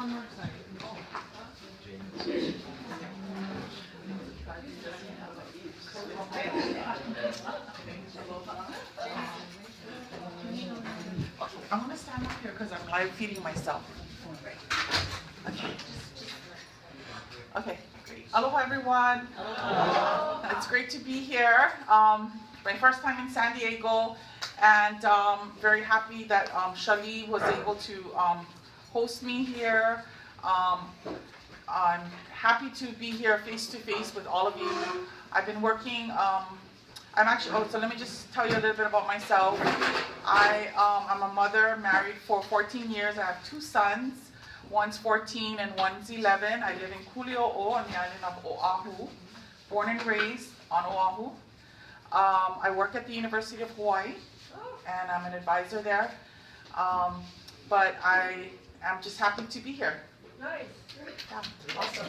one more side. I'm going to stand up here because I'm live feeding myself. Okay. Okay. Aloha, everyone. Aloha. It's great to be here. My first time in San Diego, and very happy that Shali was able to host me here. I'm happy to be here face to face with all of you. I've been working. So let me just tell you a little bit about myself. I'm a mother, married for 14 years. I have 2 sons. One's 14 and one's 11. I live in Kuli'o'o on the island of Oahu, born and raised on Oahu. I work at the University of Hawaii, and I'm an advisor there. But I am just happy to be here. Nice. Yeah, awesome.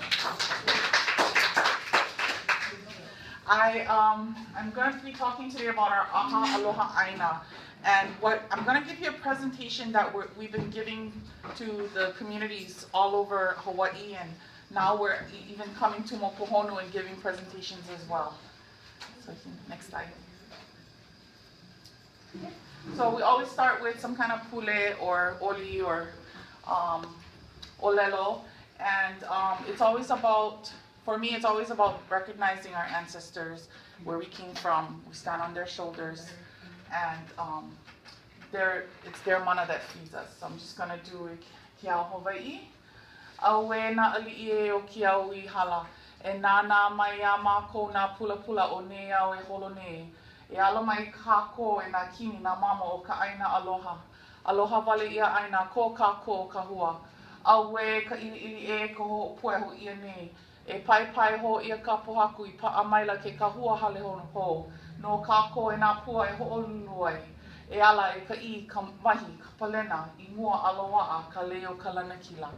I'm going to be talking today about our ʻAha, Aloha, ʻAina. And I'm going to give you a presentation that we've been giving to the communities all over Hawaii, and now we're even coming to Mopohonu and giving presentations as well. So next slide. So we always start with some kind of pule or oli or olelo, and it's always about, for me, it's always about recognizing our ancestors, where we came from. We stand on their shoulders, and it's their mana that feeds us. So I'm just gonna do Kia Hawaii. Aue na ali'i o kia ui hala. E nana mai ama ko na pula pula o ne au e holo ne. E ala mai kako e na kini na mama o ka aina aloha. Aloha wale ia aina ko kako kahua. Aue ka ili e ko ho pue ho ia ne. E pai pai ho ia ka pohaku I pa amaila ke kahua hale hono ho. No kako e na pua e ho oluluai. E ala e ka I ka mahi ka palena I mua aloha ka leo ka lanakila.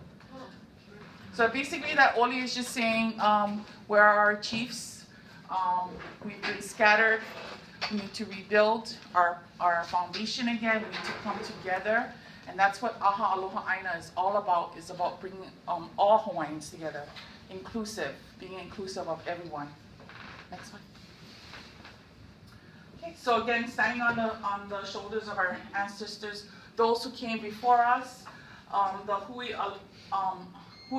So basically that oli is just saying where are our chiefs? We've been scattered. We need to rebuild our foundation again. We need to come together. And that's what ʻAha Aloha ʻAina is all about. It's about bringing all Hawaiians together. Inclusive, being inclusive of everyone. Next one. Okay, so again, standing on the shoulders of our ancestors, those who came before us, the Hui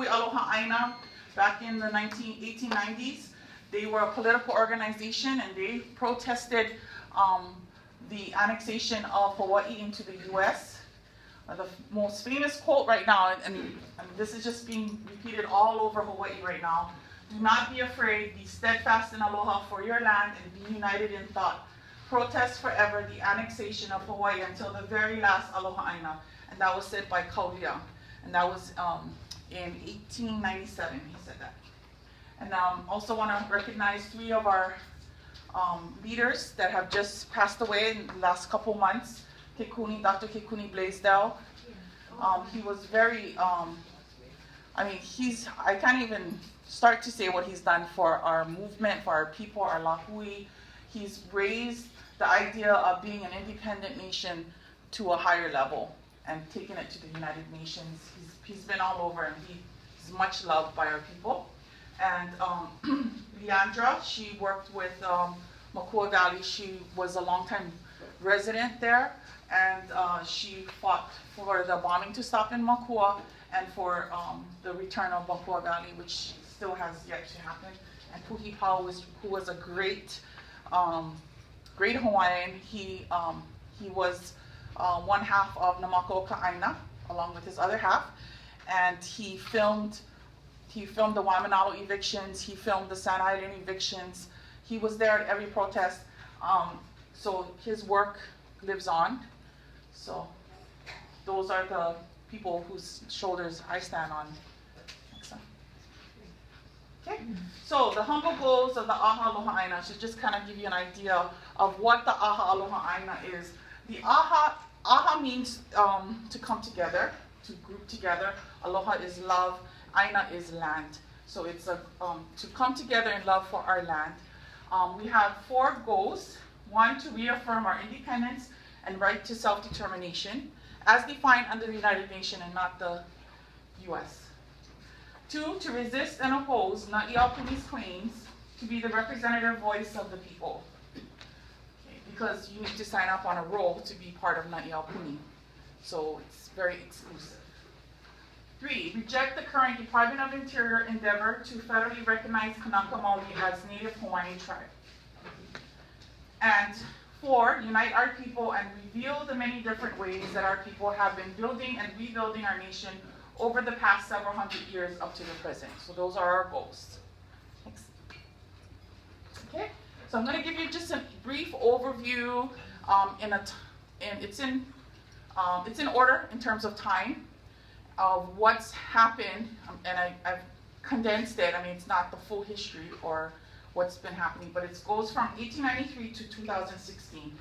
Aloha ʻAina, back in the 1890s, they were a political organization, and they protested the annexation of Hawaii into the U.S. The most famous quote right now, and this is just being repeated all over Hawaii right now: "Do not be afraid, be steadfast in aloha for your land, and be united in thought. Protest forever the annexation of Hawaii until the very last aloha ʻAina." And that was said by Kaulia, and that was in 1897, he said that. And also want to recognize 3 of our leaders that have just passed away in the last couple months. Dr. Kekuni Blaisdell. He was very, I can't even start to say what he's done for our movement, for our people, our lāhui. He's raised the idea of being an independent nation to a higher level and taken it to the United Nations. He's been all over, and he's much loved by our people. And Leandra, she worked with Makua Valley. She was a longtime resident there, and she fought for the bombing to stop in Makua and for the return of Makua Valley, which still has yet to happen. And Puhi Pau, who was a great Hawaiian. He was one half of Namako ʻAina, along with his other half, and he filmed the Waimanalo evictions. He filmed the San Island evictions. He was there at every protest. So his work lives on. So those are the people whose shoulders I stand on. Next one. Okay. So the humble goals of the ʻAha Aloha ʻAina should just kind of give you an idea of what the ʻAha Aloha ʻAina is. The ʻAha means to come together, to group together. Aloha is love. ʻAina is land. So it's to come together in love for our land. We have 4 goals. 1, to reaffirm our independence and right to self-determination as defined under the United Nations and not the U.S. 2, to resist and oppose Na'iapumi's claims to be the representative voice of the people. Okay, because you need to sign up on a roll to be part of Na'iapumi. So it's very exclusive. 3, reject the current Department of Interior endeavor to federally recognize Kanaka Maoli as Native Hawaiian tribe. And 4, unite our people and reveal the many different ways that our people have been building and rebuilding our nation over the past several hundred years up to the present. So those are our goals. Next. Okay, so I'm going to give you just a brief overview. It's in order in terms of time of what's happened, and I've condensed it. I mean, it's not the full history or what's been happening, but it goes from 1893 to 2016.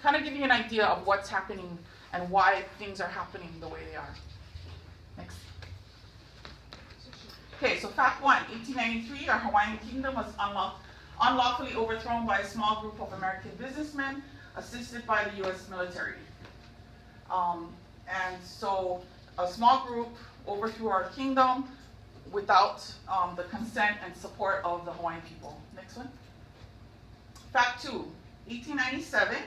Kind of give you an idea of what's happening and why things are happening the way they are. Next. Okay, so fact 1, 1893, our Hawaiian kingdom was unlawfully overthrown by a small group of American businessmen assisted by the U.S. military. And so a small group overthrew our kingdom without the consent and support of the Hawaiian people. Next one. Fact 2, 1897,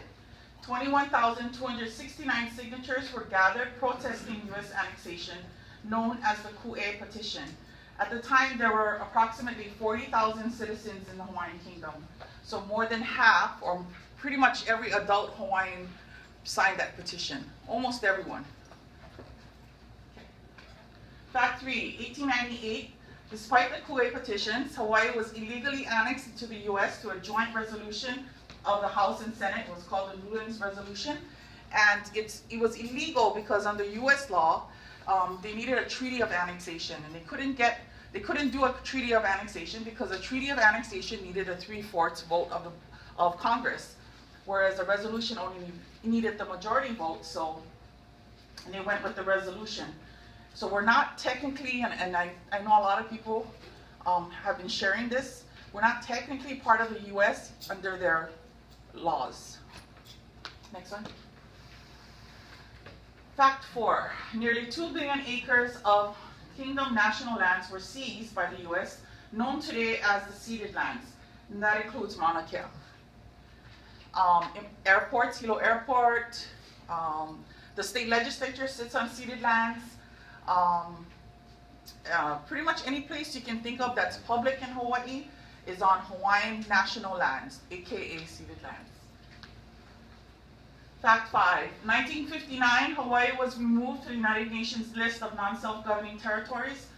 21,269 signatures were gathered protesting U.S. annexation, known as the Ku'e petition. At the time, there were approximately 40,000 citizens in the Hawaiian kingdom. So more than half, or pretty much every adult Hawaiian signed that petition. Almost everyone. Fact 3, 1898, despite the Ku'e petitions, Hawaii was illegally annexed into the U.S. to a joint resolution of the House and Senate. It was called the Newlands Resolution. And it was illegal because under U.S. law, they needed a treaty of annexation. And they couldn't do a treaty of annexation because a treaty of annexation needed a 3/4 vote of Congress, whereas a resolution only needed the majority vote, and they went with the resolution. So we're not technically, and I know a lot of people have been sharing this, we're not technically part of the U.S. under their laws. Next one. Fact 4, nearly 2 billion acres of kingdom national lands were seized by the U.S., known today as the ceded lands, and that includes Mauna Kea. Airports, Hilo Airport, the state legislature sits on ceded lands. Pretty much any place you can think of that's public in Hawaii is on Hawaiian national lands, aka ceded lands. Fact 5, 1959, Hawaii was removed to the United Nations list of non-self-governing territories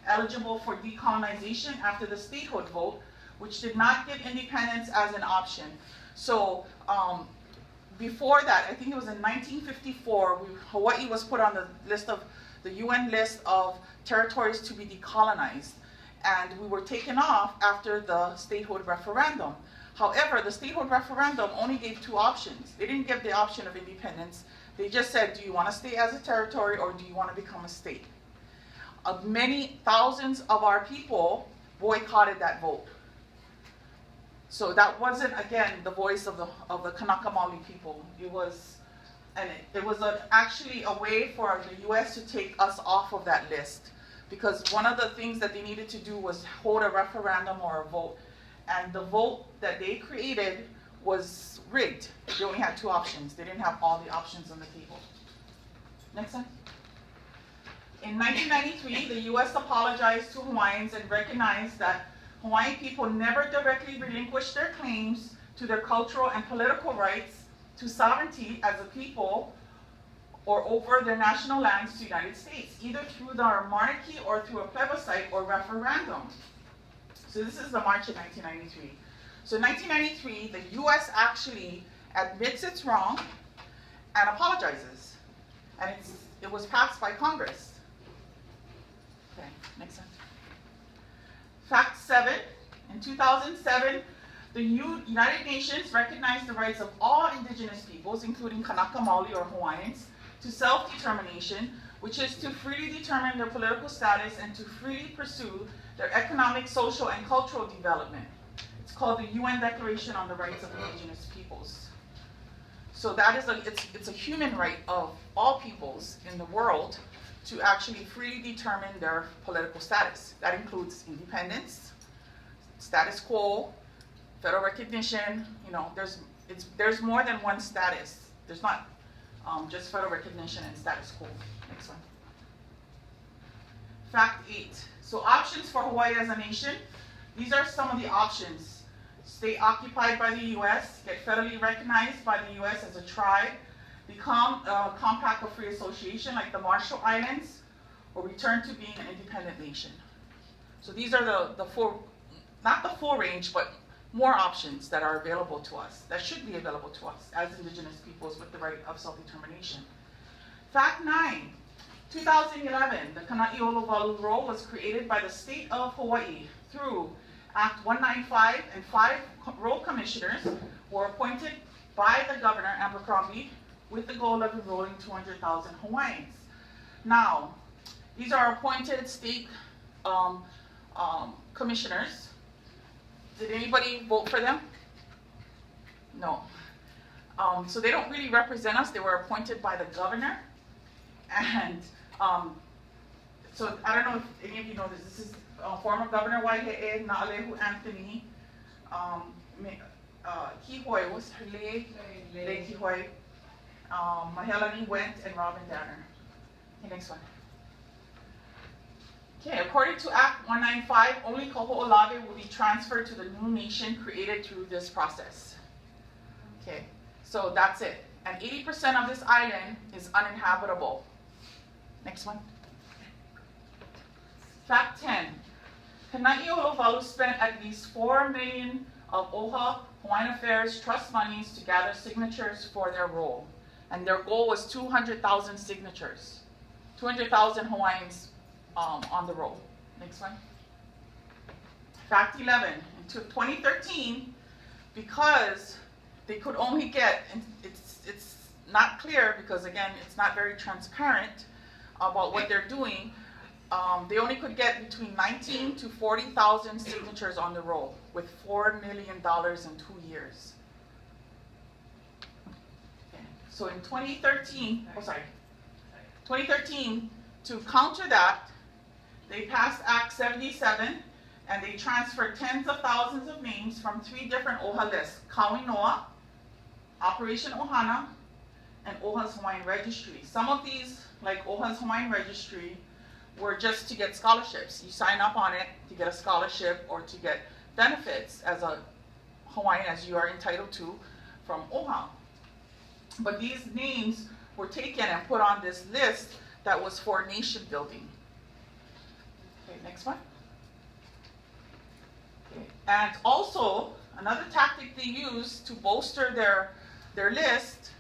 eligible for decolonization after the statehood vote, which did not give independence as an option. So before that, I think it was in 1954, Hawaii was put on the list of the UN list of territories to be decolonized, and we were taken off after the statehood referendum. However, the statehood referendum only gave 2 options. They didn't give the option of independence. They just said, do you want to stay as a territory or do you want to become a state? Many thousands of our people boycotted that vote. So that wasn't, again, the voice of the Kanaka Maoli people. It was actually a way for the U.S. to take us off of that list, because one of the things that they needed to do was hold a referendum or a vote, and the vote that they created was rigged. They only had 2 options. They didn't have all the options on the table. Next one. In 1993, the U.S. apologized to Hawaiians and recognized that Hawaiian people never directly relinquished their claims to their cultural and political rights to sovereignty as a people or over their national lands to the United States, either through their monarchy or through a plebiscite or referendum. So this is the March of 1993. So in 1993, the U.S. actually admits it's wrong and apologizes. And it was passed by Congress. Okay, next one. Fact 7, in 2007, the United Nations recognized the rights of all indigenous peoples, including Kanaka Maoli or Hawaiians, to self-determination, which is to freely determine their political status and to freely pursue their economic, social, and cultural development. It's called the UN Declaration on the Rights of Indigenous Peoples. So that is it's a human right of all peoples in the world to actually freely determine their political status. That includes independence, status quo, federal recognition. You know, there's more than one status. There's not just federal recognition and status quo. Next one. Fact 8. So options for Hawaii as a nation. These are some of the options. Stay occupied by the U.S., get federally recognized by the U.S. as a tribe, become a compact of free association like the Marshall Islands, or return to being an independent nation. So these are the four, not the full range, but more options that are available to us, that should be available to us as Indigenous peoples with the right of self-determination. Fact 9, 2011, the Kana'i'olowalu role was created by the state of Hawaii through Act 195, and 5 role commissioners were appointed by the governor, Abercrombie, with the goal of enrolling 200,000 Hawaiians. Now, these are appointed state commissioners. Did anybody vote for them? No. So they don't really represent us. They were appointed by the governor. And so I don't know if any of you know this. This is former Governor Waihe'e Na'alehu Anthony, Kihoi was her Le Kihoi, Healani Went, and Robin Danner. Okay, next one. Okay, according to Act 195, only Kaho'olawe will be transferred to the new nation created through this process. Okay, so that's it. And 80% of this island is uninhabitable. Next one. Fact 10. Kana'i'olowalu spent at least $4 million of ʻAha Hawaiian Affairs trust monies to gather signatures for their role. And their goal was 200,000 signatures. 200,000 Hawaiians on the roll. Next one. Fact 11. In 2013, because they could only get, and it's not clear because again, it's not very transparent about what they're doing. They only could get between 19 to 40,000 signatures on the roll with $4 million in 2 years. Okay. So in 2013, 2013, to counter that, they passed Act 77 and they transferred tens of thousands of names from 3 different ʻAha lists: Kauinoa, Operation Ohana, and ʻAha's Hawaiian Registry. Some of these, like ʻAha's Hawaiian Registry, were just to get scholarships. You sign up on it to get a scholarship or to get benefits as a Hawaiian, as you are entitled to from ʻAha. But these names were taken and put on this list that was for nation building. Okay, next one. Okay. And also, another tactic they used to bolster their list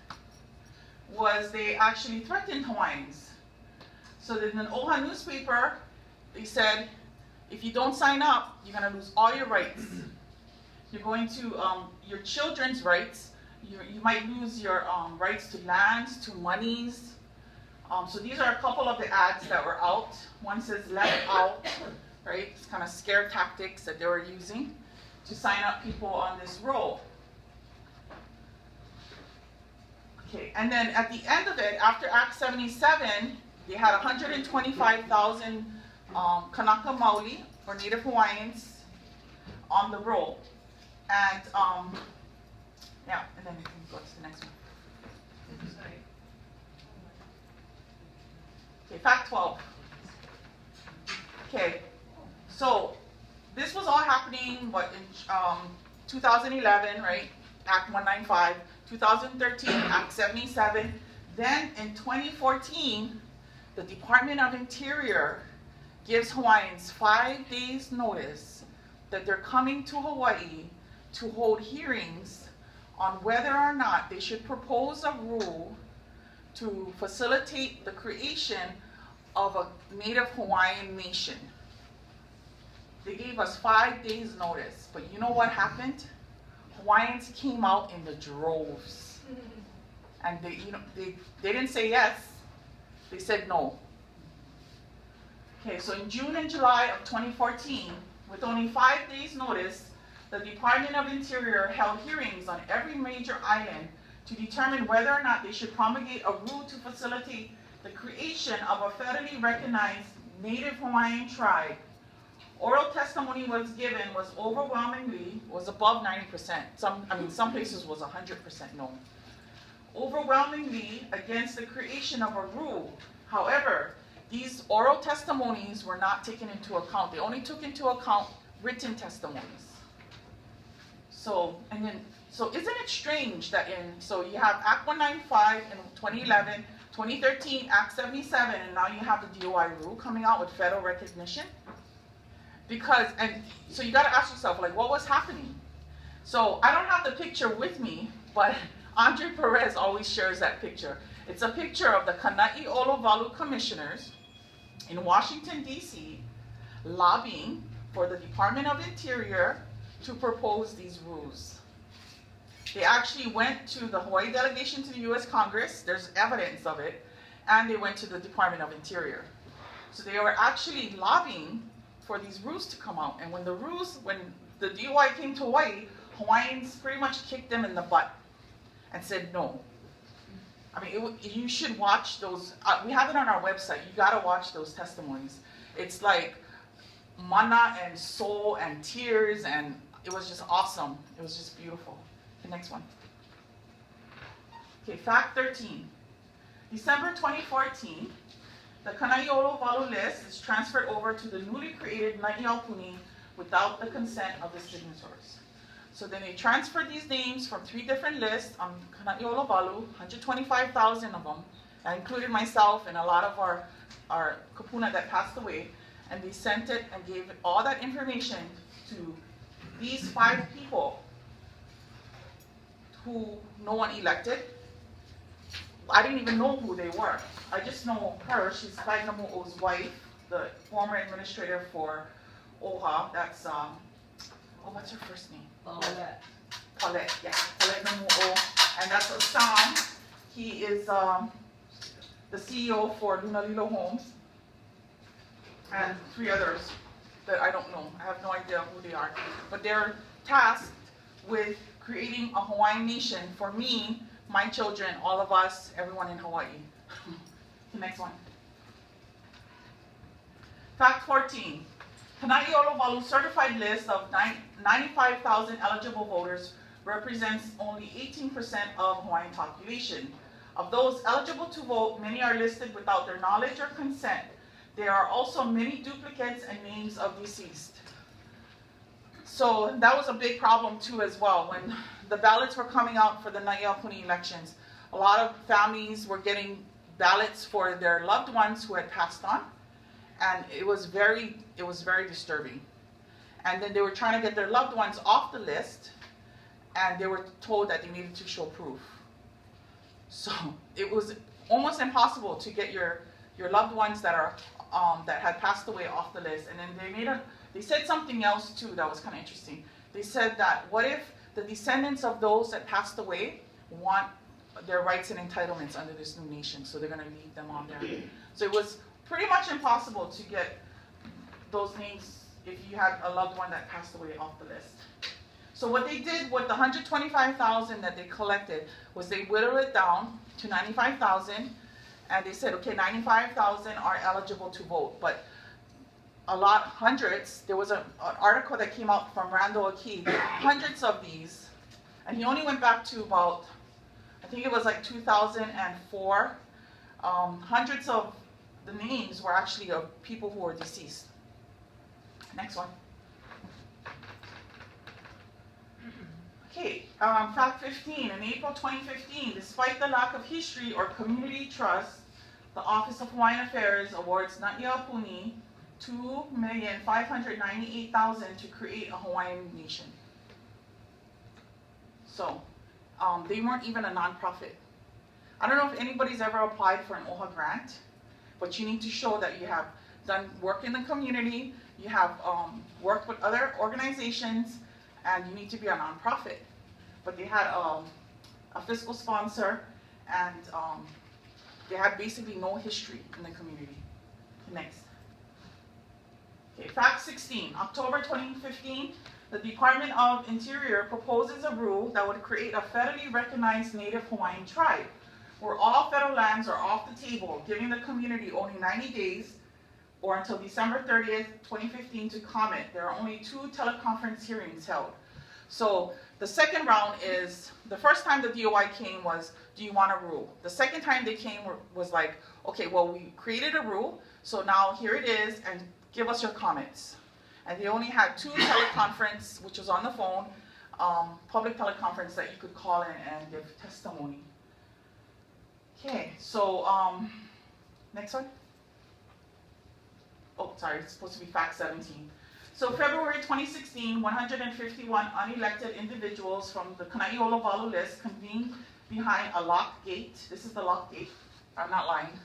was they actually threatened Hawaiians. So that in an ʻAha newspaper, they said, if you don't sign up, you're going to lose all your rights. You're going to, your children's rights, you might lose your rights to lands, to monies. So these are a couple of the ads that were out. One says, let out, right? It's kind of scare tactics that they were using to sign up people on this roll. Okay, and then at the end of it, after Act 77, they had 125,000 Kanaka Maoli, or Native Hawaiians, on the roll. And yeah, and then we can go to the next one. Okay, fact 12. Okay, so this was all happening, what, in 2011, right? Act 195. 2013, Act 77. Then in 2014, the Department of Interior gives Hawaiians 5 days notice that they're coming to Hawaii to hold hearings on whether or not they should propose a rule to facilitate the creation of a Native Hawaiian nation. They gave us 5 days notice, but you know what happened? Hawaiians came out in the droves. And they didn't say yes, they said no. Okay, so in June and July of 2014, with only 5 days notice, the Department of Interior held hearings on every major island to determine whether or not they should promulgate a rule to facilitate the creation of a federally recognized Native Hawaiian tribe, oral testimony was given was overwhelmingly, was above 90%. Some places was 100% no. Overwhelmingly against the creation of a rule. However, these oral testimonies were not taken into account. They only took into account written testimonies. So isn't it strange that so you have Act 195 in 2011, 2013, Act 77, and now you have the DOI rule coming out with federal recognition? So you got to ask yourself, like, what was happening? So I don't have the picture with me, but Andre Perez always shares that picture. It's a picture of the Kana'i Olovalu commissioners in Washington, D.C., lobbying for the Department of Interior to propose these rules. They actually went to the Hawaii delegation to the U.S. Congress, there's evidence of it, and they went to the Department of Interior. So they were actually lobbying for these rules to come out. And when the DOI came to Hawaii, Hawaiians pretty much kicked them in the butt and said no. I mean, you should watch those. We have it on our website. You got to watch those testimonies. It's like mana and soul and tears, and it was just awesome. It was just beautiful. The next one. Okay, fact 13. December 2014, the Kana'i Olovalu list is transferred over to the newly created Na'iaupuni without the consent of the signatories. So then they transferred these names from 3 different lists on Kana'i Olovalu, 125,000 of them. That included myself and a lot of our kapuna that passed away. And they sent it and gave all that information to these 5 people who no one elected. I didn't even know who they were. I just know her. She's Kainamo'o's wife, the former administrator for ʻAha. That's, what's her first name? Paulette. Paulette, yeah. Paulette Namo'o. And that's Assam. He is the CEO for Lunalilo Homes. And 3 others that I don't know. I have no idea who they are. But they're tasked with creating a Hawaiian nation for me, my children, all of us, everyone in Hawaii. The next one. Fact 14. Kana'i Olovalu certified list of 95,000 eligible voters represents only 18% of Hawaiian population. Of those eligible to vote, many are listed without their knowledge or consent. There are also many duplicates and names of deceased. So that was a big problem too as well. When the ballots were coming out for the Na'iaupuni elections, a lot of families were getting ballots for their loved ones who had passed on, and it was very disturbing. And then they were trying to get their loved ones off the list, and they were told that they needed to show proof. So it was almost impossible to get your loved ones that are that had passed away off the list. And then they said something else too that was kind of interesting. They said that what if the descendants of those that passed away want their rights and entitlements under this new nation, so they're going to leave them on there. So it was pretty much impossible to get those names if you had a loved one that passed away off the list. So what they did with the 125,000 that they collected was they whittled it down to 95,000, and they said, okay, 95,000 are eligible to vote, but hundreds, there was an article that came out from Randall Aki, hundreds of these, and he only went back to about, I think it was like 2004, hundreds of the names were actually of people who were deceased. Next one. Okay, fact 15, in April 2015, despite the lack of history or community trust, the Office of Hawaiian Affairs awards Na'iaupuni $2,598,000 to create a Hawaiian nation. So, they weren't even a nonprofit. I don't know if anybody's ever applied for an ʻAha grant, but you need to show that you have done work in the community, you have worked with other organizations, and you need to be a nonprofit. But they had a fiscal sponsor, and they had basically no history in the community. Next. Okay, fact 16, October 2015, the Department of Interior proposes a rule that would create a federally recognized Native Hawaiian tribe, where all federal lands are off the table, giving the community only 90 days or until December 30th, 2015 to comment. There are only 2 teleconference hearings held. So the second round is, the first time the DOI came was, do you want a rule? The second time they came was like, okay, well, we created a rule, so now here it is, and give us your comments. And they only had 2 teleconference, which was on the phone, public teleconference that you could call in and give testimony. Okay, so next one. Oh, sorry, it's supposed to be fact 17. So February 2016, 151 unelected individuals from the Kana'i'olowalu list convened behind a locked gate. This is the locked gate. I'm not lying.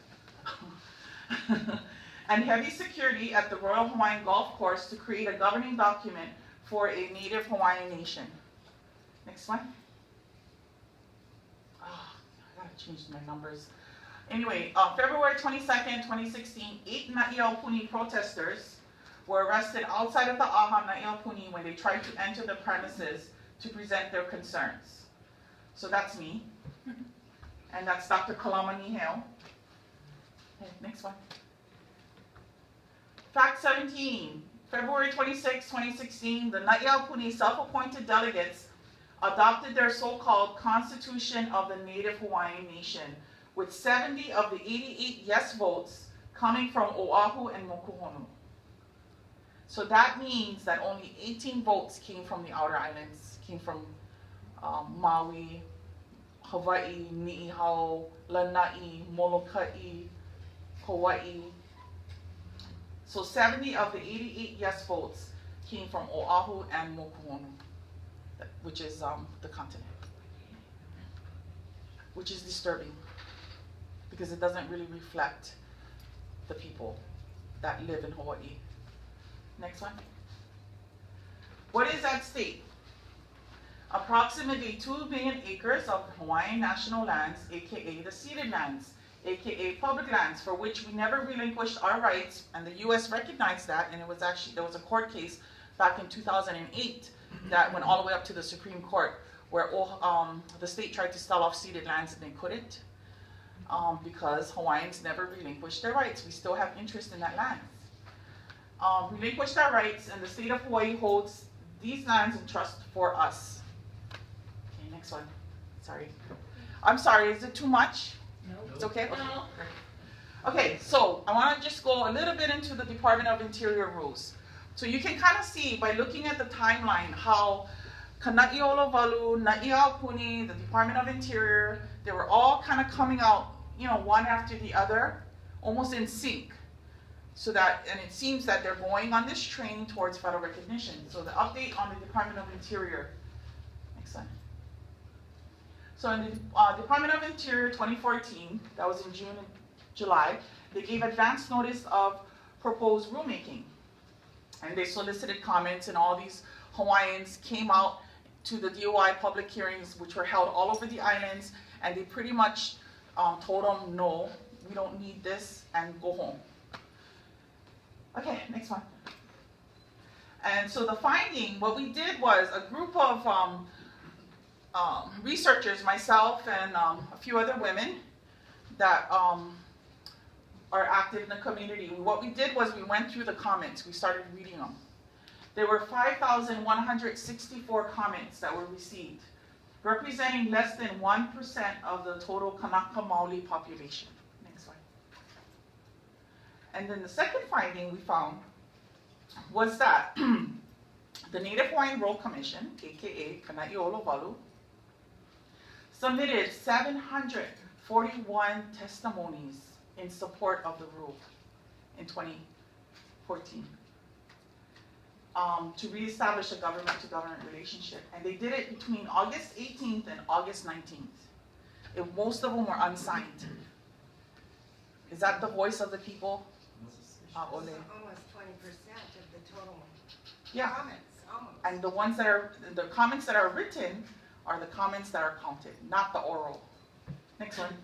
And heavy security at the Royal Hawaiian Golf Course to create a governing document for a native Hawaiian nation. Next one. Oh, I gotta change my numbers. Anyway, February 22nd, 2016, 8 Na'iaupuni protesters were arrested outside of the ʻAha Na'iaupuni when they tried to enter the premises to present their concerns. So that's me. And that's Dr. Kalamani Hale. Okay, next one. Fact 17, February 26, 2016, the Na'iaupuni self-appointed delegates adopted their so-called Constitution of the Native Hawaiian Nation, with 70 of the 88 yes votes coming from Oahu and Mokuhonu. So that means that only 18 votes came from the outer islands, came from Maui, Hawaii, Ni'ihau, Lanai, Molokai, Hawaii. So 70 of the 88 yes votes came from Oahu and Mokuhonu, which is the continent, which is disturbing because it doesn't really reflect the people that live in Hawaii. Next one. What is at stake? Approximately 2 million acres of Hawaiian national lands, aka the ceded lands, aka public lands, for which we never relinquished our rights, and the U.S. recognized that, and it was actually, there was a court case back in 2008 that went all the way up to the Supreme Court, where the state tried to sell off ceded lands and they couldn't, because Hawaiians never relinquished their rights. We still have interest in that land. Relinquished our rights, and the state of Hawaii holds these lands in trust for us. Okay, next one. Sorry. I'm sorry, is it too much? No. It's okay? Okay. No. Okay, so I want to just go a little bit into the Department of Interior rules. So you can kind of see by looking at the timeline how Kana'i'olowalu, Na'iaupuni, the Department of Interior, they were all kind of coming out, you know, one after the other, almost in sync. So that, and it seems that they're going on this train towards federal recognition. So the update on the Department of Interior. Next slide. So in the Department of Interior 2014, that was in June and July, they gave advance notice of proposed rulemaking. And they solicited comments, and all these Hawaiians came out to the DOI public hearings, which were held all over the islands, and they pretty much told them, no, we don't need this, and go home. Okay, next one. And so the finding, what we did was a group of researchers, myself and a few other women that are active in the community. What we did was we went through the comments. We started reading them. There were 5,164 comments that were received, representing less than 1% of the total Kanaka Maoli population. Next slide. And then the second finding we found was that the Native Hawaiian Rule Commission, aka Kana'i'olowalu, submitted 741 testimonies in support of the rule in 2014 to reestablish a government-to-government relationship. And they did it between August 18th and August 19th. Most of them were unsigned. Is that the voice of the people? Almost 20% of the total comments. Almost. And the ones that are, the comments that are written are the comments that are counted, not the oral. Next one.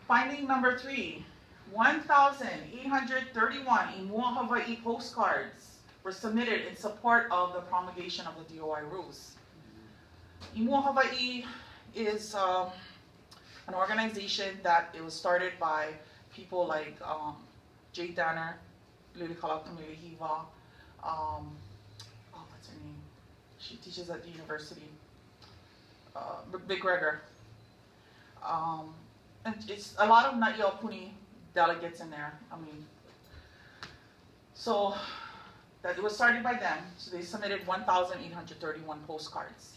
Finding number 3, 1,831 ʻImua Hawaii postcards were submitted in support of the promulgation of the DOI rules. ʻImua Hawaii is an organization that it was started by people like Jay Danner, Lili'Kala Kamilihiwa, what's her name? She teaches at the university. Big Gregor. And it's a lot of Na'iaupuni delegates in there. I mean, so that it was started by them. So they submitted 1,831 postcards.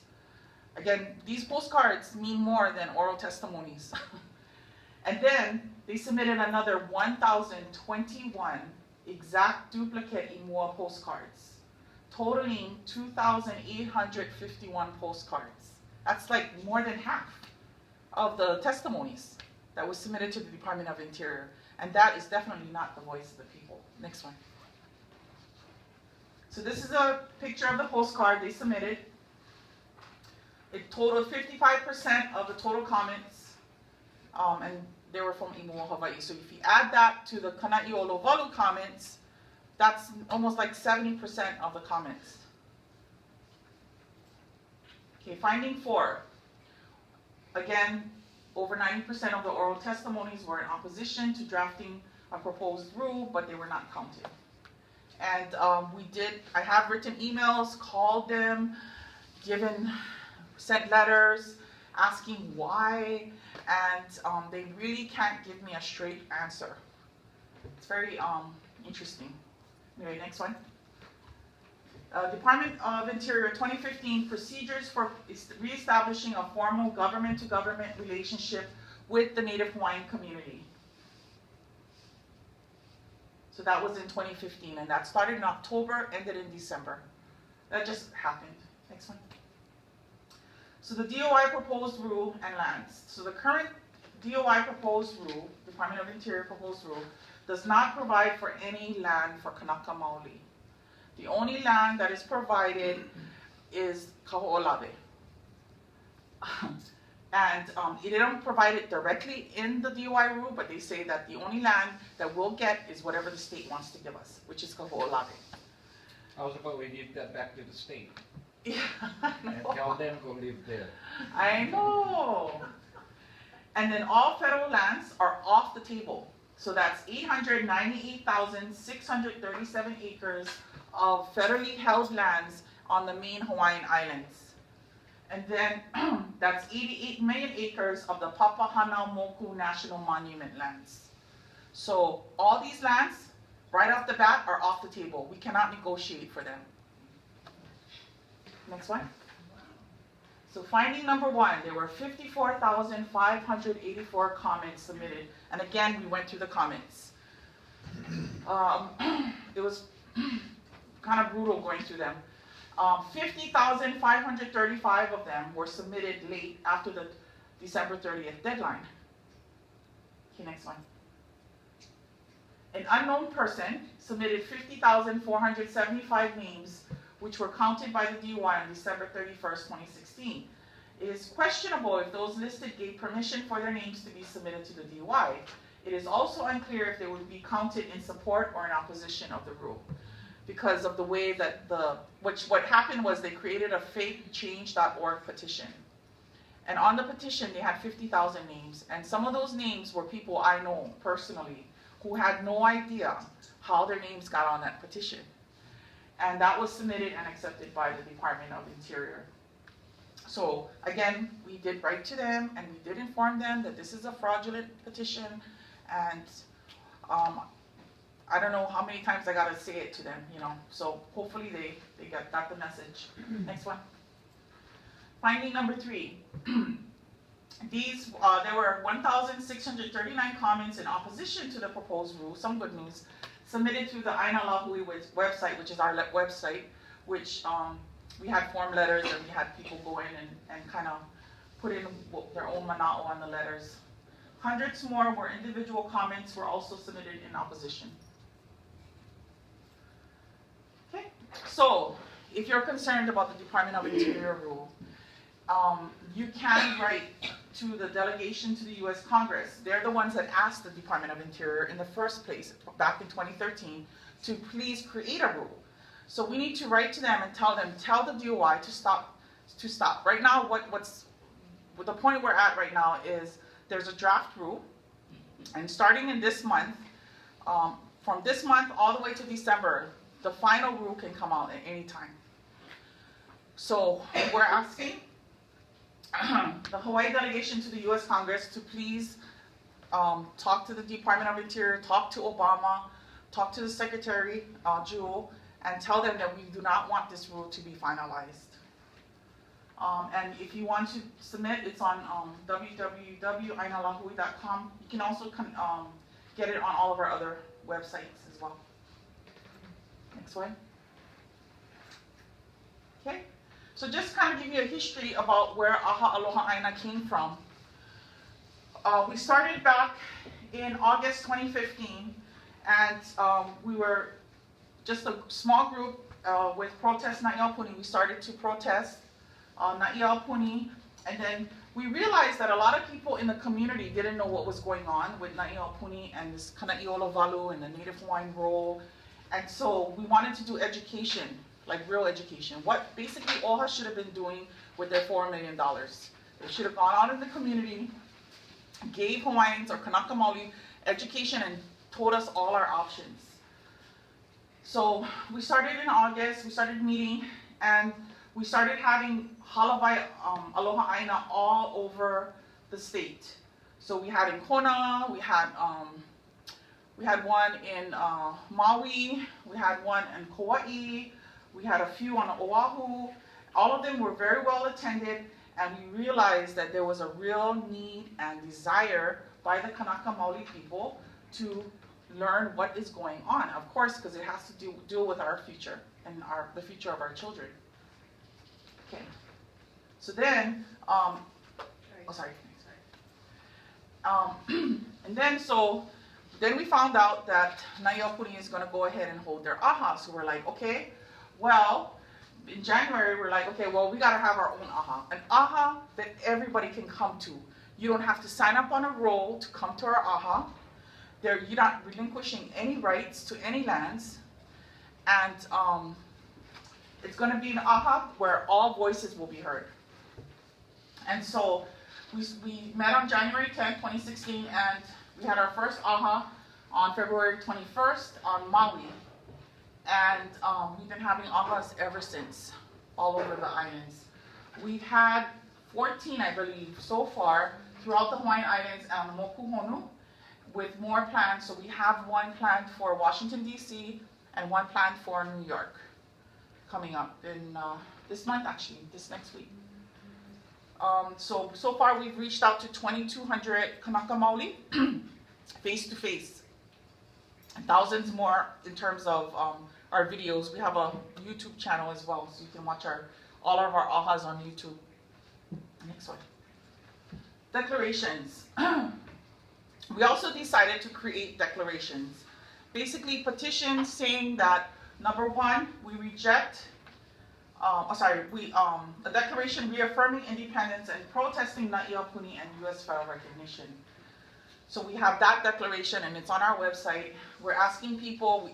Again, these postcards mean more than oral testimonies. And then they submitted another 1,021 exact duplicate Imua postcards, totaling 2,851 postcards. That's like more than half of the testimonies that was submitted to the Department of Interior. And that is definitely not the voice of the people. Next one. So this is a picture of the postcard they submitted. It totaled 55% of the total comments, and they were from ʻImua, Hawaii. So if you add that to the Kana'i'olowalu comments, that's almost like 70% of the comments. Okay, finding 4. Again, over 90% of the oral testimonies were in opposition to drafting a proposed rule, but they were not counted. And I have written emails, called them, sent letters asking why, and they really can't give me a straight answer. It's very interesting. Anyway, next one. Department of Interior 2015 procedures for reestablishing a formal government-to-government relationship with the Native Hawaiian community. So that was in 2015, and that started in October, ended in December. That just happened. Next one. So the DOI proposed rule and lands. So the current DOI proposed rule, Department of Interior proposed rule, does not provide for any land for Kanaka Maoli. The only land that is provided is Kaho'olawe. And they don't provide it directly in the DOI rule, but they say that the only land that we'll get is whatever the state wants to give us, which is Kaho'olawe. How's about we give that back to the state? Yeah, and tell them go live there. I know. And then all federal lands are off the table. So that's 898,637 acres of federally held lands on the main Hawaiian islands. And then that's 88 million acres of the Papahanaumoku National Monument lands. So all these lands, right off the bat, are off the table. We cannot negotiate for them. Next one. So finding number 1, there were 54,584 comments submitted. And again, we went through the comments. It was kind of brutal going through them. 50,535 of them were submitted late after the December 30th deadline. Okay, next one. An unknown person submitted 50,475 names, which were counted by the DOI on December 31st, 2016. It is questionable if those listed gave permission for their names to be submitted to the DOI. It is also unclear if they would be counted in support or in opposition of the rule, because of the way that what happened was they created a fake change.org petition. And on the petition, they had 50,000 names. And some of those names were people I know personally who had no idea how their names got on that petition. And that was submitted and accepted by the Department of Interior. So again, we did write to them and we did inform them that this is a fraudulent petition, and I don't know how many times I gotta say it to them, you know. So hopefully they got the message. Next one. Finding number 3. There were 1,639 comments in opposition to the proposed rule, some good news, submitted through the AINA lāhui website, which is our website, which we had form letters and we had people go in and kind of put in their own mana'o on the letters. Hundreds more were individual comments were also submitted in opposition. Okay, so if you're concerned about the Department of Interior rule, you can write to the delegation to the U.S. Congress. They're the ones that asked the Department of Interior in the first place, back in 2013, to please create a rule. So we need to write to them and tell the DOI to stop. Right now, the point we're at right now is there's a draft rule, and starting in this month, from this month all the way to December, the final rule can come out at any time. So we're asking the Hawaii delegation to the U.S. Congress to please talk to the Department of Interior, talk to Obama, talk to the Secretary, Jewel, and tell them that we do not want this rule to be finalized. And if you want to submit, it's on www.ainalāhui.com. You can also get it on all of our other websites as well. Next one. Okay, so just kind of give you a history about where ʻAha Aloha ʻAina came from. We started back in August 2015, and we were just a small group with Protest Na'iaupuni. We started to protest Na'iaupuni, and then we realized that a lot of people in the community didn't know what was going on with Na'iaupuni and this Kana'iolo Walu and the Native Hawaiian role, and so we wanted to do education, like real education. What basically ʻAha should have been doing with their $4 million. They should have gone out in the community, gave Hawaiians or Kanaka Maoli education, and told us all our options. So we started in August, we started meeting, and we started having halavai Aloha ʻAina all over the state. So we had in Kona, we had one in Maui, we had one in Kauai, we had a few on Oahu. All of them were very well attended, and we realized that there was a real need and desire by the Kanaka Maoli people to learn what is going on, of course, because it has to deal with our future and the future of our children. Okay, so then, and then we found out that Na'iaupuni is going to go ahead and hold their ʻAha. So we're like, okay, well, in January we're like, okay, well, we got to have our own ʻAha, an ʻAha that everybody can come to. You don't have to sign up on a roll to come to our ʻAha. You're not relinquishing any rights to any lands, and it's going to be an ʻAha where all voices will be heard. And so we met on January 10th, 2016, and we had our first ʻAha on February 21st on Maui. And we've been having ʻAhas ever since, all over the islands. We've had 14, I believe, so far throughout the Hawaiian Islands and Mokuhonu, with more planned. So we have one planned for Washington, D.C., and one planned for New York, coming up in this month, actually, this next week. So far we've reached out to 2,200 Kanaka Maoli, face-to-face. Thousands more in terms of our videos. We have a YouTube channel as well, so you can watch all of our ʻAhas on YouTube. Next one. Declarations. We also decided to create declarations. Basically petitions saying that, number one, we reject, a declaration reaffirming independence and protesting Na'iaupuni and U.S. federal recognition. So we have that declaration, and it's on our website. We're asking people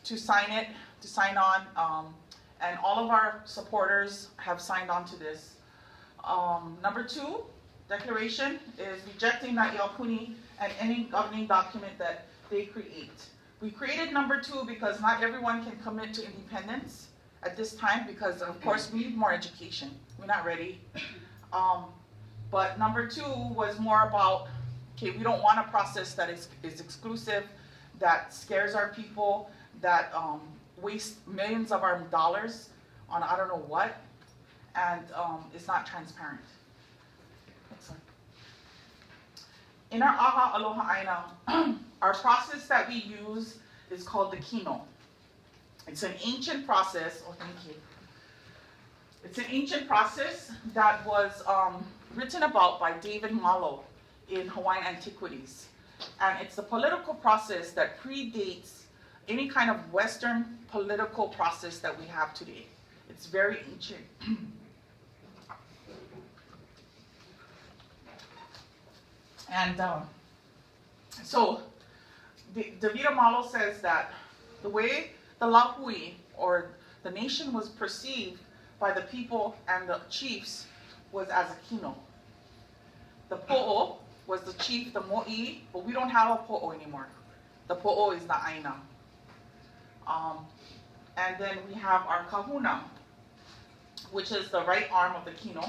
to sign it, to sign on, and all of our supporters have signed on to this. Number two, declaration is rejecting Na'iaupuni and any governing document that they create. We created number two because not everyone can commit to independence at this time, because of course we need more education. We're not ready. But number two was more about, okay, we don't want a process that is exclusive, that scares our people, that wastes millions of our dollars on I don't know what, and is not transparent. Next one. In our ʻAha Aloha ʻAina, our process that we use is called the kino. It's an ancient process. Oh, thank you. It's an ancient process that was written about by David Malo in Hawaiian Antiquities. And it's a political process that predates any kind of Western political process that we have today. It's very ancient. And so David Malo says that the way the lāhui, or the nation, was perceived by the people and the chiefs was as a kino. The po'o was the chief, the mo'i, but we don't have a po'o anymore. The po'o is the AINA. And then we have our kahuna, which is the right arm of the kino.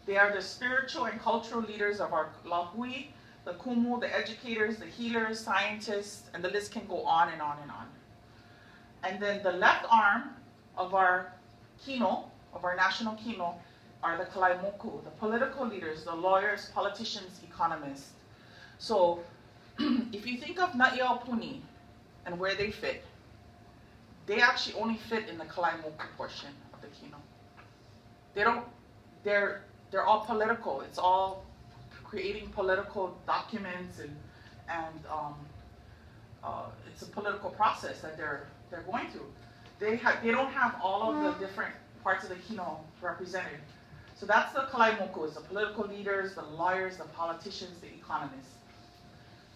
They are the spiritual and cultural leaders of our lāhui, the kumu, the educators, the healers, scientists, and the list can go on and on and on. And then the left arm of our kino, of our national kino, are the kalaimoku, the political leaders, the lawyers, politicians, economists. So if you think of Na'iaupuni and where they fit, they actually only fit in the kalaimoku portion of the kino. They're all political. It's all creating political documents and it's a political process that they're going through. They don't have all of the different parts of the kino represented. So that's the kalaimoku, is the political leaders, the lawyers, the politicians, the economists.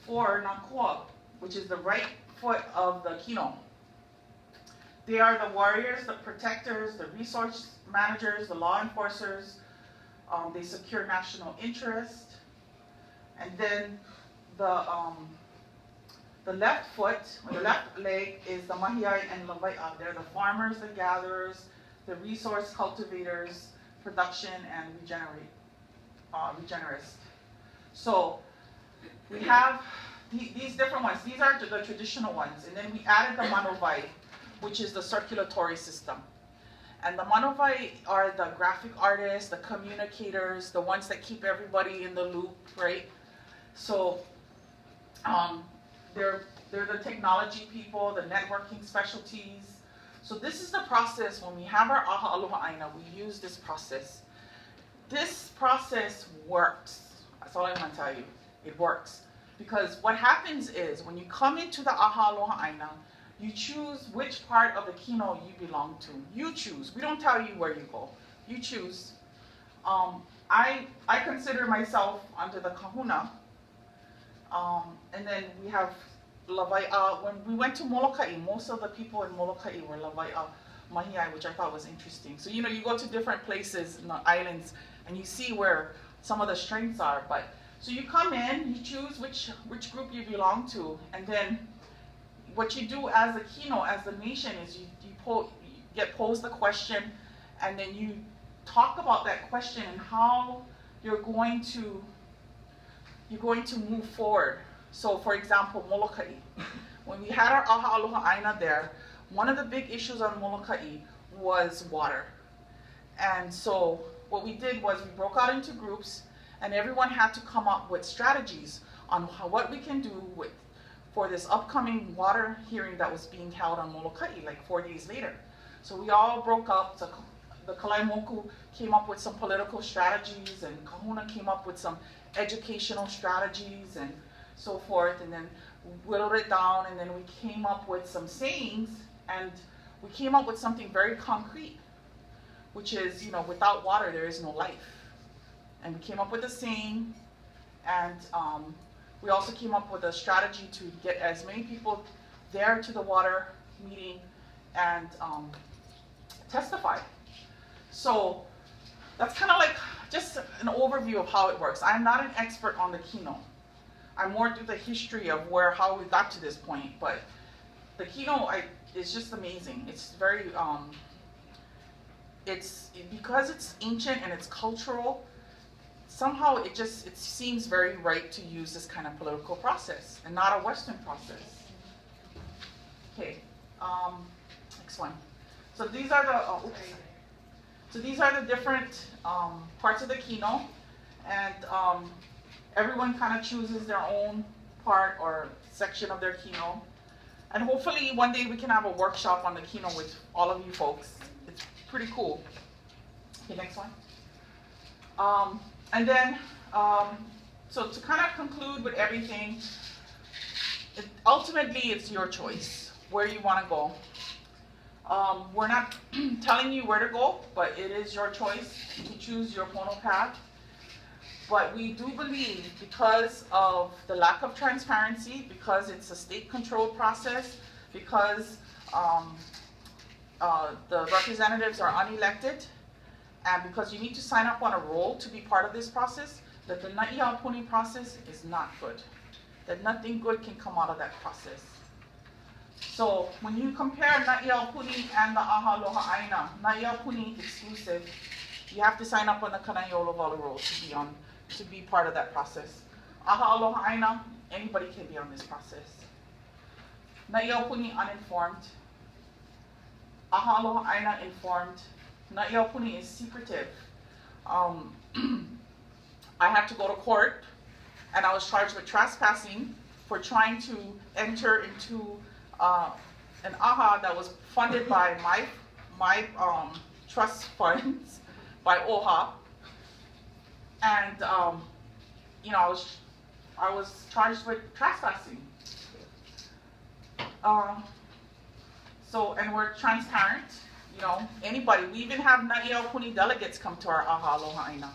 For Nakua, which is the right foot of the kino, they are the warriors, the protectors, the resource managers, the law enforcers. They secure national interest. And then the left foot, or the left leg, is the mahiai and lawai'a. They're the farmers, the gatherers, the resource cultivators, production, and regenerists. So we have these different ones. These are the traditional ones. And then we added the manovai, which is the circulatory system. And the manovai are the graphic artists, the communicators, the ones that keep everybody in the loop, right? So they're the technology people, the networking specialties. So this is the process. When we have our ʻAha Aloha AINA, we use this process. This process works. That's all I want to tell you. It works. Because what happens is, when you come into the ʻAha Aloha AINA, you choose which part of the kino you belong to. You choose. We don't tell you where you go. You choose. I consider myself under the kahuna. And then we have lawai'a. When we went to Molokai, most of the people in Molokai were lawai'a mahiai, which I thought was interesting. So, you know, you go to different places in the islands and you see where some of the strengths are. But so you come in, you choose which group you belong to, and then what you do as a kino, as the nation, is you get posed the question, and then you talk about that question and how you're going to move forward. So, for example, Molokai. When we had our ʻAha Aloha AINA there, one of the big issues on Molokai was water. And so what we did was we broke out into groups, and everyone had to come up with strategies on what we can do for this upcoming water hearing that was being held on Molokai, like 4 days later. So we all broke up. The kalaimoku came up with some political strategies, and kahuna came up with some educational strategies and so forth, and then whittled it down, and then we came up with some sayings, and we came up with something very concrete, which is, you know, without water there is no life. And we came up with a saying, and we also came up with a strategy to get as many people there to the water meeting and testify. So that's kind of like just an overview of how it works. I'm not an expert on the kino. I'm more through the history of how we got to this point. But the kino is just amazing. It's very, because it's ancient and it's cultural, somehow it seems very right to use this kind of political process and not a Western process. Okay, next one. So these are the different parts of the kino, and everyone kind of chooses their own part or section of their kino. And hopefully one day we can have a workshop on the kino with all of you folks. It's pretty cool. Okay, next one. And then, so to kind of conclude with everything, ultimately it's your choice where you want to go. We're not telling you where to go, but it is your choice to choose your pono path. But we do believe, because of the lack of transparency, because it's a state-controlled process, because the representatives are unelected, and because you need to sign up on a roll to be part of this process, that the na'iaupuni process is not good, that nothing good can come out of that process. So when you compare na'iaupuni and the ʻAha ʻAina, na'iaupuni exclusive, you have to sign up on the Kanaiolo Valero to be part of that process. ʻAhahuiKiwila, anybody can be on this process. Na'iaupuni uninformed, ʻAhahuiKiwila informed. Na'iaupuni is secretive. I had to go to court, and I was charged with trespassing for trying to enter into an ʻAha that was funded by my trust funds by ʻOha, and you know, I was charged with trespassing. So, and we're transparent. You know, anybody. We even have na'iaupuni delegates come to our ʻAhahuiKiwila,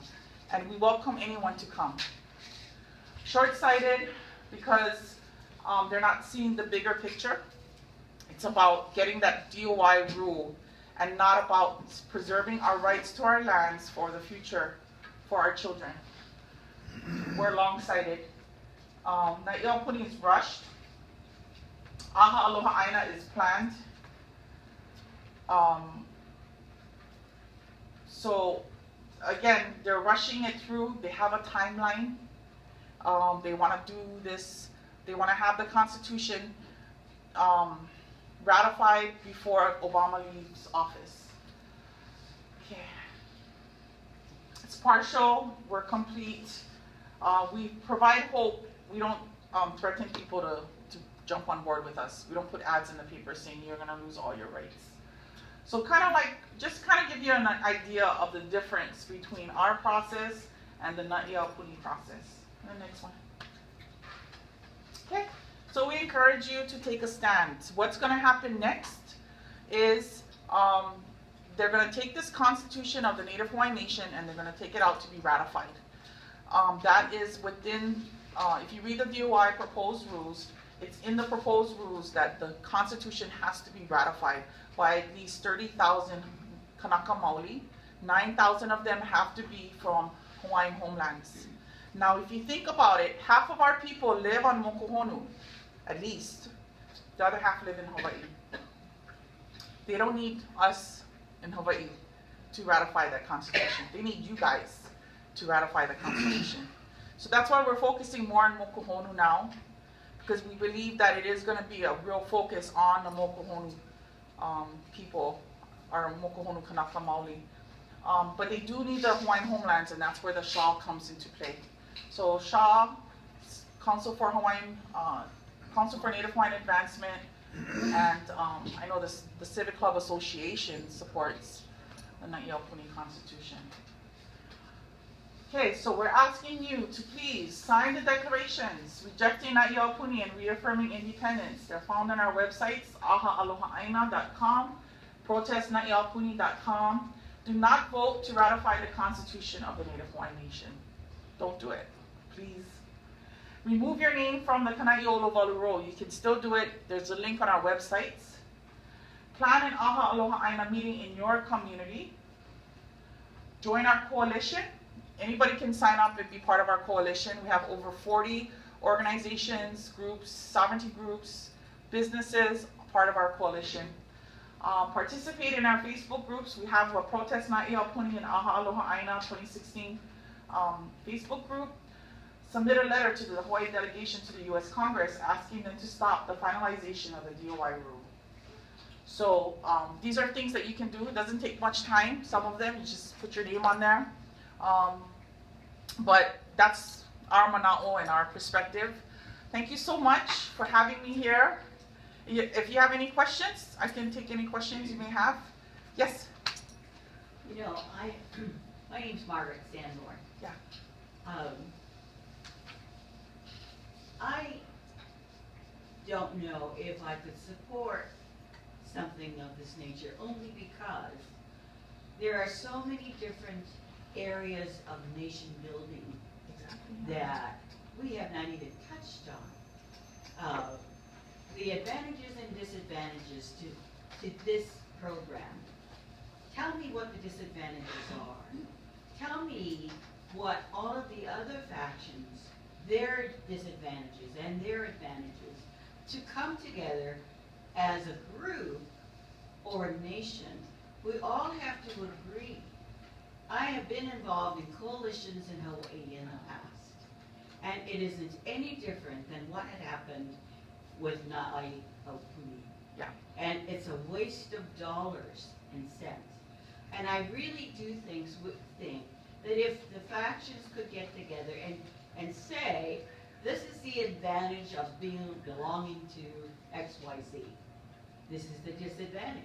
and we welcome anyone to come. Short-sighted because they're not seeing the bigger picture. It's about getting that DOI rule and not about preserving our rights to our lands for the future for our children. We're long-sighted. Na'iaupuni is rushed. ʻAhahuiKiwila is planned. So again, they're rushing it through. They have a timeline. They want to do this. They want to have the Constitution ratified before Obama leaves office. Okay. It's partial. We're complete. We provide hope. We don't threaten people to jump on board with us. We don't put ads in the paper saying you're going to lose all your rights. So kind of like, just kind of give you an idea of the difference between our process and the na'iaupuni process. The next one. Okay, so we encourage you to take a stand. What's going to happen next is they're going to take this Constitution of the Native Hawaiian Nation and they're going to take it out to be ratified. That is within, if you read the DOI proposed rules, it's in the proposed rules that the Constitution has to be ratified by at least 30,000 kanaka maoli. 9,000 of them have to be from Hawaiian homelands. Now, if you think about it, half of our people live on Mokuhonu, at least. The other half live in Hawaii. They don't need us in Hawaii to ratify that Constitution. They need you guys to ratify the Constitution. So that's why we're focusing more on Mokuhonu now, because we believe that it is going to be a real focus on the Mokuhonu people, or Mokuhonu Kanaka Maoli. But they do need the Hawaiian homelands, and that's where the SHA comes into play. So SHA, Council for Hawaiian, Council for Native Hawaiian Advancement, and I know the Civic Club Association supports the na'iaupuni Constitution. Okay, so we're asking you to please sign the declarations rejecting na'iaupuni and reaffirming independence. They're found on our websites, ahaalohaina.com, protestna'iaupuni.com. Do not vote to ratify the Constitution of the Native Hawaiian Nation. Don't do it, please. Remove your name from the Kanaiolo Valero. You can still do it. There's a link on our websites. Plan an ʻAhahuiKiwila meeting in your community. Join our coalition. Anybody can sign up and be part of our coalition. We have over 40 organizations, groups, sovereignty groups, businesses, part of our coalition. Participate in our Facebook groups. We have a Protest Na'iaupuni and AhahuiKiwila 2016 Facebook group. Submit a letter to the Hawaii delegation to the U.S. Congress asking them to stop the finalization of the DOI rule. So these are things that you can do. It doesn't take much time. Some of them, you just put your name on there. But that's our mana'o and our perspective. Thank you so much for having me here. If you have any questions, I can take any questions you may have. Yes? You know, my name's Margaret Sanborn. Yeah. I don't know if I could support something of this nature, only because there are so many different areas of nation building that we have not even touched on. The advantages and disadvantages to this program. Tell me what the disadvantages are. Tell me what all of the other factions, their disadvantages and their advantages, to come together as a group or a nation. We all have to agree. I have been involved in coalitions in Hawaii in the past, and it isn't any different than what had happened with ʻAhahuiKiwila. Yeah. And it's a waste of dollars and cents. And I really do think that if the factions could get together and say, this is the advantage of belonging to XYZ. This is the disadvantage.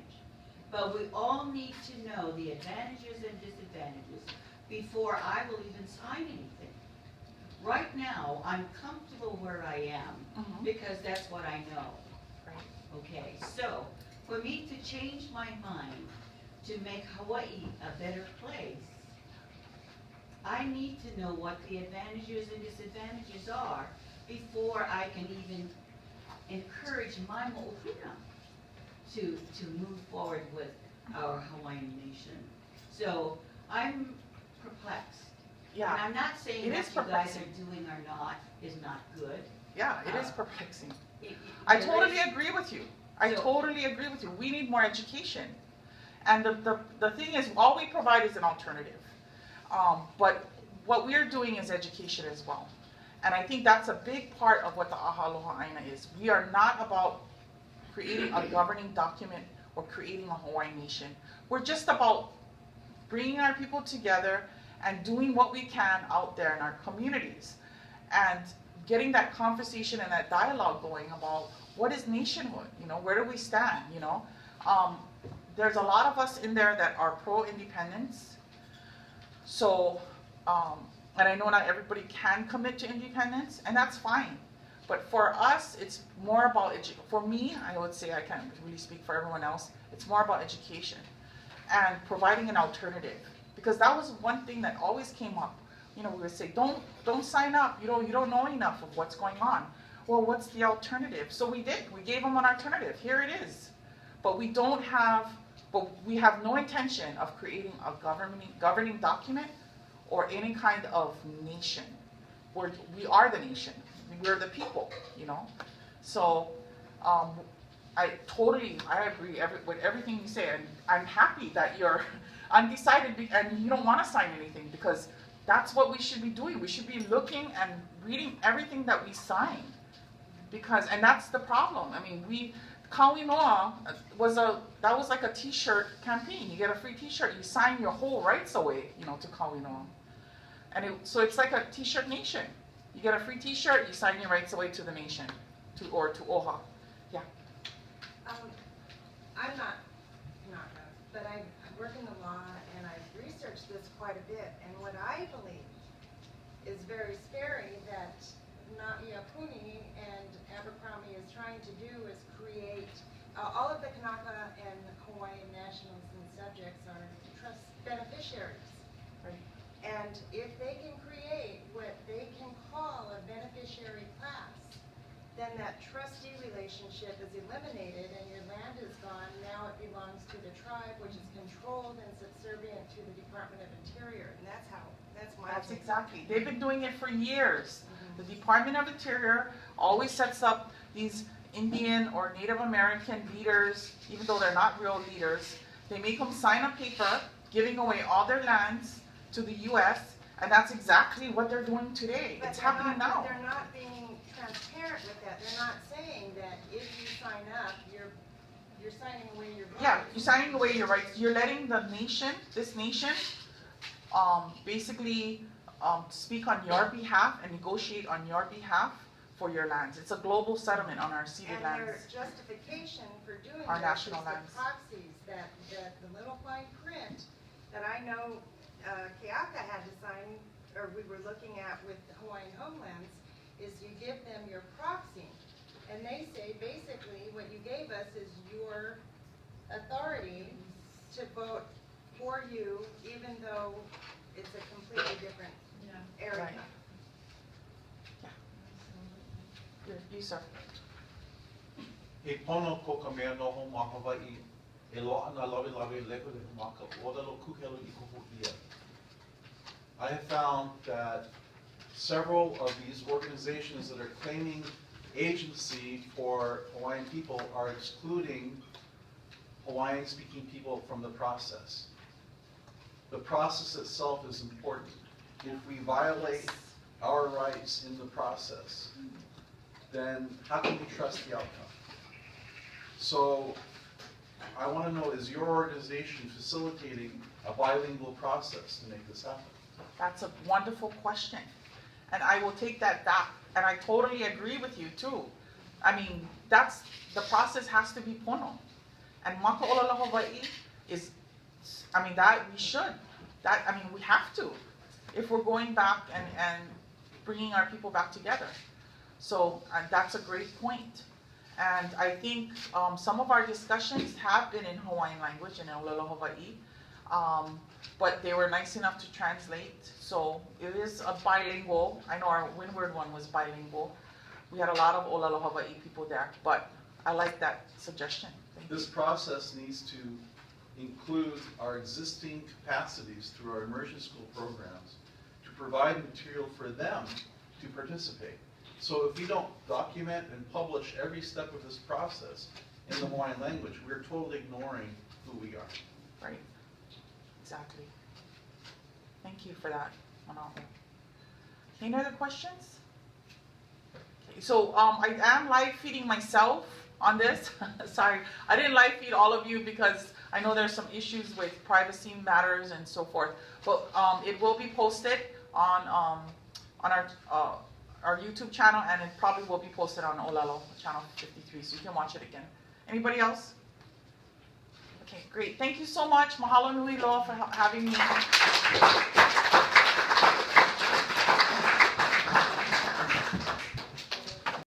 But we all need to know the advantages and disadvantages before I will even sign anything. Right now, I'm comfortable where I am because that's what I know. Okay, so for me to change my mind to make Hawaii a better place, I need to know what the advantages and disadvantages are before I can even encourage my mo'opuna to move forward with our Hawaiian nation. So I'm perplexed. Yeah. And I'm not saying It what is you guys perplexing. are doing or not is not good. Yeah, it is perplexing. It- I there totally is- agree with you. I So- totally agree with you. We need more education. And the thing is, all we provide is an alternative. But what we're doing is education as well. And I think that's a big part of what the Aloha AINA is. We are not about creating a governing document or creating a Hawaiian nation. We're just about bringing our people together and doing what we can out there in our communities and getting that conversation and that dialogue going about what is nationhood, where do we stand, There's a lot of us in there that are pro-independence. So, and I know not everybody can commit to independence, and that's fine. But for us, it's more about for me, I would say, I can't really speak for everyone else, it's more about education and providing an alternative. Because that was one thing that always came up. We would say, don't sign up, you don't know enough of what's going on. Well, what's the alternative? So we did, we gave them an alternative, here it is. But we have no intention of creating a governing document or any kind of nation. We are the nation. We're the people, So I agree with everything you say, and I'm happy that you're undecided and you don't want to sign anything, because that's what we should be doing. We should be looking and reading everything that we sign, and that's the problem. I mean, Kauinoa was like a T-shirt campaign. You get a free T-shirt, you sign your whole rights away, to Kauinoa. And so it's like a T-shirt nation. You get a free T-shirt, you sign your rights away to the nation, to ʻAha. Yeah. I'm not, but I work in the law and I've researched this quite a bit. And what I believe is very scary that Na'iapuni and Abercrombie is trying to do is create, all of the Kanaka and Hawaiian nationals and subjects are trust beneficiaries. Right. And if they can create what they can call a beneficiary class, then that trustee relationship is eliminated and your land is gone. Now it belongs to the tribe, which is controlled and subservient to the Department of Interior. And that's my That's take. exactly. They've been doing it for years. The Department of Interior always sets up these Indian or Native American leaders, even though they're not real leaders. They make them sign a paper giving away all their lands to the U.S., and that's exactly what they're doing today. But it's happening now. But they're not being transparent with that. They're not saying that if you sign up, you're signing away your rights. Yeah, you're signing away your rights. You're letting this nation, basically speak on your behalf and negotiate on your behalf for your lands. It's a global settlement on our ceded and lands. their justification for doing Our this national is lands. the proxies, that the little fine print that I know Keaka had to sign, or we were looking at with the Hawaiian homelands, is you give them your proxy. And they say basically what you gave us is your authority to vote for you, even though it's a completely different area. Right. Yeah. You, sir. E pono ko ka mea noho ma Hawaii, e loa ana lawe leko le maka o dalo kukelo I kuhu ia. I have found that several of these organizations that are claiming agency for Hawaiian people are excluding Hawaiian-speaking people from the process. The process itself is important. If we violate our rights in the process, then how can we trust the outcome? So I want to know, is your organization facilitating a bilingual process to make this happen? That's a wonderful question. And I will take that back. And I totally agree with you too. I mean, the process has to be pono. And Maka'olelo Hawaii is, I mean, that we should. We have to. If we're going back and bringing our people back together. So that's a great point. And I think some of our discussions have been in Hawaiian language in Olelo Hawaii. But they were nice enough to translate. So it is a bilingual. I know our Windward one was bilingual. We had a lot of Olelo Hawaii people there. But I like that suggestion. Thank This you. process needs to include our existing capacities through our immersion school programs to provide material for them to participate. So if we don't document and publish every step of this process in the Hawaiian language, we're totally ignoring who we are. Right. Exactly. Thank you for that, Manalo. Any other questions? Okay, so I am live feeding myself on this. Sorry, I didn't live feed all of you because I know there's some issues with privacy matters and so forth. But it will be posted on our YouTube channel, and it probably will be posted on Olelo channel 53, so you can watch it again. Anybody else? Okay, great. Thank you so much. Mahalo nui loa for having me.